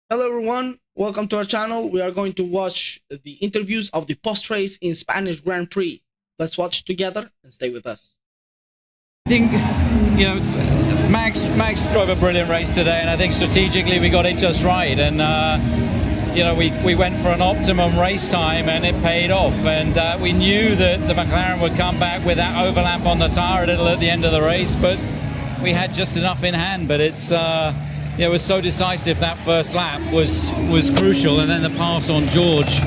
Hello everyone, welcome to our channel. We are going to watch the interviews of the post-race in Spanish Grand Prix. Let's watch together and stay with us. I think, Max drove a brilliant race today, and I think strategically we got it just right. And we went for an optimum race time, and it paid off. And we knew that the McLaren would come back with that overlap on the tire a little at the end of the race, but we had just enough in hand. But it was so decisive. That first lap was crucial, and then the pass on George,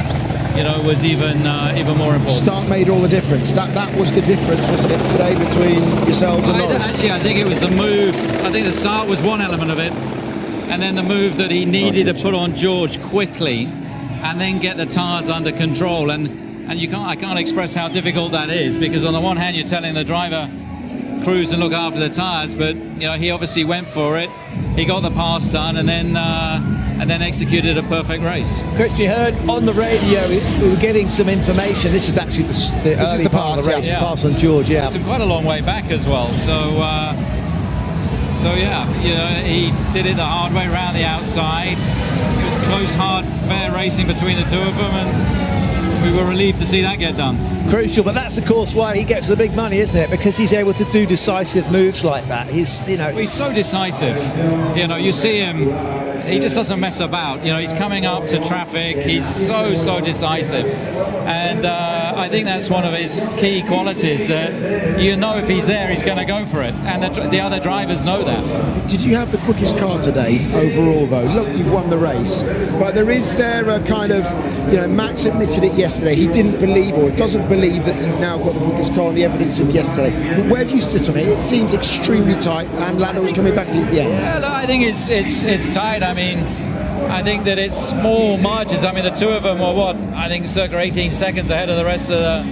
was even more important. Start made all the difference. That was the difference, wasn't it, today between yourselves and Norris? Actually, I think it was the move. I think the start was one element of it, and then the move that he needed to put on George quickly, and then get the tires under control. And I can't express how difficult that is, because on the one hand you're telling the driver cruise and look after the tires, but he obviously went for it. He got the pass done, and then executed a perfect race. Chris, you heard on the radio we were getting some information. This is actually the early part of the race, pass on George. Yeah, it's quite a long way back as well. So he did it the hard way around the outside. It was close, hard, fair racing between the two of them, and we were relieved to see that get done. Crucial, but that's of course why he gets the big money, isn't it? Because he's able to do decisive moves like that. He's so decisive. You see him. He just doesn't mess about. He's coming up to traffic. He's so decisive, and I think that's one of his key qualities. That if he's there, he's going to go for it, and the other drivers know that. Did you have the quickest car today overall, though? Look, you've won the race, but is there a kind of, Max admitted it yesterday. He didn't believe, or doesn't believe, that you've now got the quickest car on the evidence of yesterday. But where do you sit on it? It seems extremely tight, and Lando's coming back at the end. Yeah, no, I think it's tight. I think that it's small margins. The two of them were I think circa 18 seconds ahead of the rest of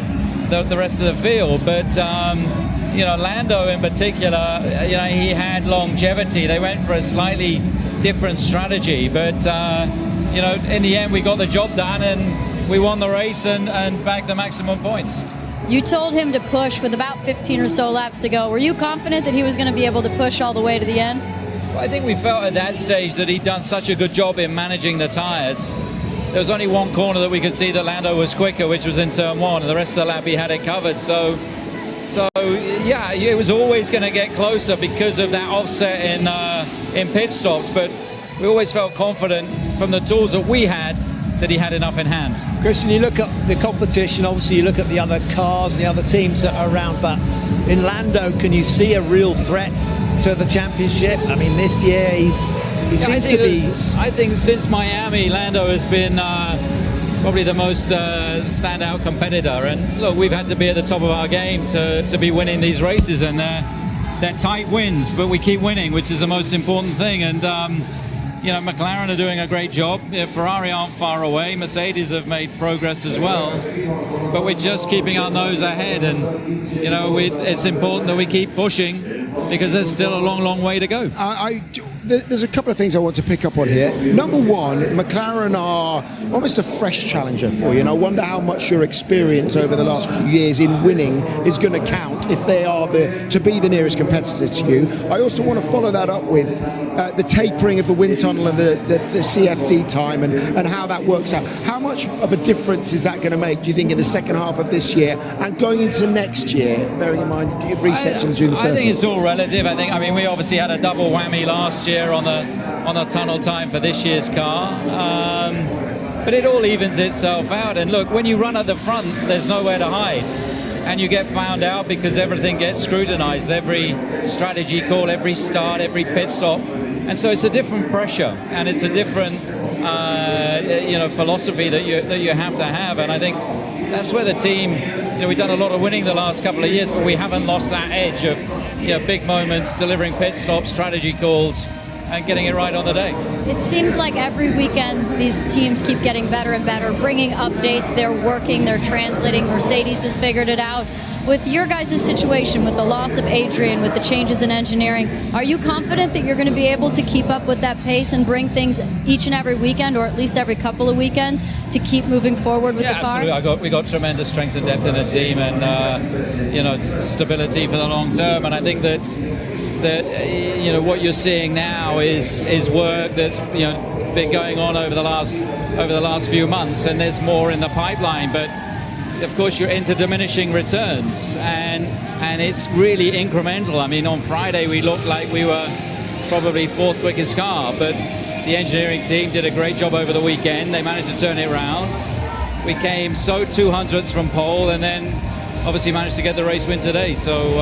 the rest of the field. But Lando in particular, he had longevity. They went for a slightly different strategy, but in the end we got the job done, and we won the race and bagged the maximum points. You told him to push with about 15 or so laps to go. Were you confident that he was going to be able to push all the way to the end? I think we felt at that stage that he'd done such a good job in managing the tyres. There was only one corner that we could see that Lando was quicker, which was in turn one, and the rest of the lap he had it covered. So yeah, it was always going to get closer because of that offset in pit stops. But we always felt confident from the tools that we had that he had enough in hand. Christian, you look at the competition, obviously you look at the other cars and the other teams that are around, but in Lando, can you see a real threat to the championship? This year he seems to be... I think since Miami, Lando has been probably the most standout competitor, and look, we've had to be at the top of our game to be winning these races, and they're tight wins, but we keep winning, which is the most important thing. And McLaren are doing a great job. Ferrari aren't far away. Mercedes have made progress as well, but we're just keeping our nose ahead, and it's important that we keep pushing, because there's still a long way to go. There's a couple of things I want to pick up on here. Number one, McLaren are almost a fresh challenger for you, and I wonder how much your experience over the last few years in winning is going to count if they are to be the nearest competitor to you. I also want to follow that up with the tapering of the wind tunnel and the CFD time, and how that works out. How much of a difference is that going to make, do you think, in the second half of this year and going into next year, bearing in mind it resets on June the 30th? I think it's all relative. We obviously had a double whammy last year on the tunnel time for this year's car, but it all evens itself out. And look, when you run at the front, there's nowhere to hide, and you get found out because everything gets scrutinized, every strategy call, every start, every pit stop, and so it's a different pressure, and it's a different philosophy that you have to have. And I think that's where the team, we've done a lot of winning the last couple of years, but we haven't lost that edge of big moments, delivering pit stops, strategy calls, and getting it right on the day. It seems like every weekend these teams keep getting better and better, bringing updates. They're working, they're translating. Mercedes has figured it out. With your guys' situation, with the loss of Adrian, with the changes in engineering, are you confident that you're going to be able to keep up with that pace and bring things each and every weekend, or at least every couple of weekends, to keep moving forward with the car? Absolutely. We got tremendous strength and depth in the team, and stability for the long term. And I think that what you're seeing now is work that's been going on over the last few months, and there's more in the pipeline. But of course, you're into diminishing returns, and it's really incremental. I mean, on Friday we looked like we were probably fourth quickest car, but the engineering team did a great job over the weekend. They managed to turn it around. We came so 200ths from pole, and then obviously managed to get the race win today. So,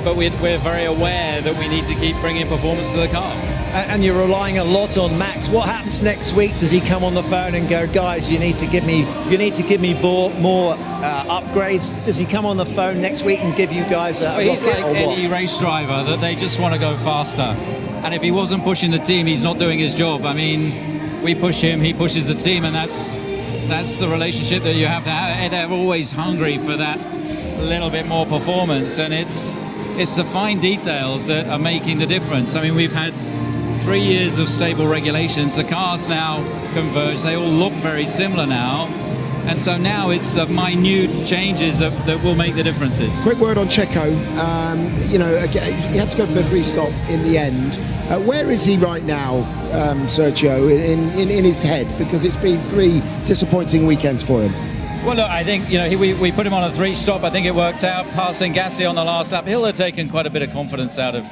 but we're very aware that we need to keep bringing performance to the car. And you're relying a lot on Max. What happens next week? Does he come on the phone and go, guys, you need to give me more upgrades? Does he come on the phone next week and give you guys a he's rocket, like or any what? race driver, that they just want to go faster. And if he wasn't pushing the team, he's not doing his job. I mean, we push him, he pushes the team, and that's the relationship that you have to have. And they're always hungry for that little bit more performance, and it's the fine details that are making the difference. I mean, we've had 3 years of stable regulations. The cars now converge. They all look very similar now. And so now it's the minute changes that will make the differences. Quick word on Checo. He had to go for the 3-stop in the end. Where is he right now, Sergio, in his head? Because it's been 3 disappointing weekends for him. Well, look, I think we put him on a 3-stop. I think it worked out. Passing Gasly on the last lap, he'll have taken quite a bit of confidence out of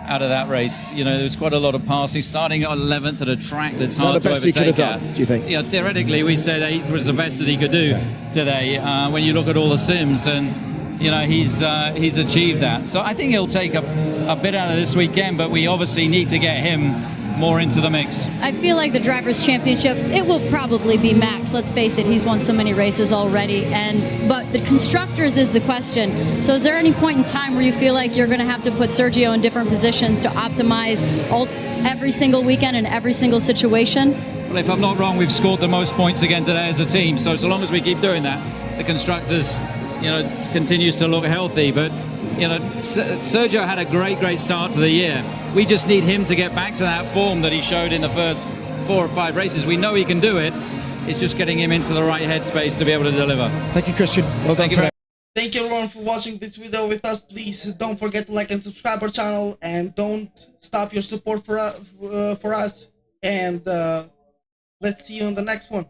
that race. There was quite a lot of passing, starting at 11th at a track that's hard to overtake. Is that the best he could have done, do you think? Yeah, theoretically, we said 8th was the best that he could do today. When you look at all the sims, and he's achieved that. So I think he'll take a bit out of this weekend, but we obviously need to get him more into the mix. I feel like the Drivers' Championship, it will probably be Max. Let's face it, he's won so many races already. But the Constructors is the question. So is there any point in time where you feel like you're going to have to put Sergio in different positions to optimize every single weekend and every single situation? Well, if I'm not wrong, we've scored the most points again today as a team. So long as we keep doing that, the Constructors, continues to look healthy. But Sergio had a great start to the year. We just need him to get back to that form that he showed in the first 4 or 5 races. We know he can do it. It's just getting him into the right headspace to be able to deliver. Thank you, Christian. Well done today. Thank you everyone for watching this video with us. Please don't forget to like and subscribe our channel, and don't stop your support for us. And let's see you in the next one.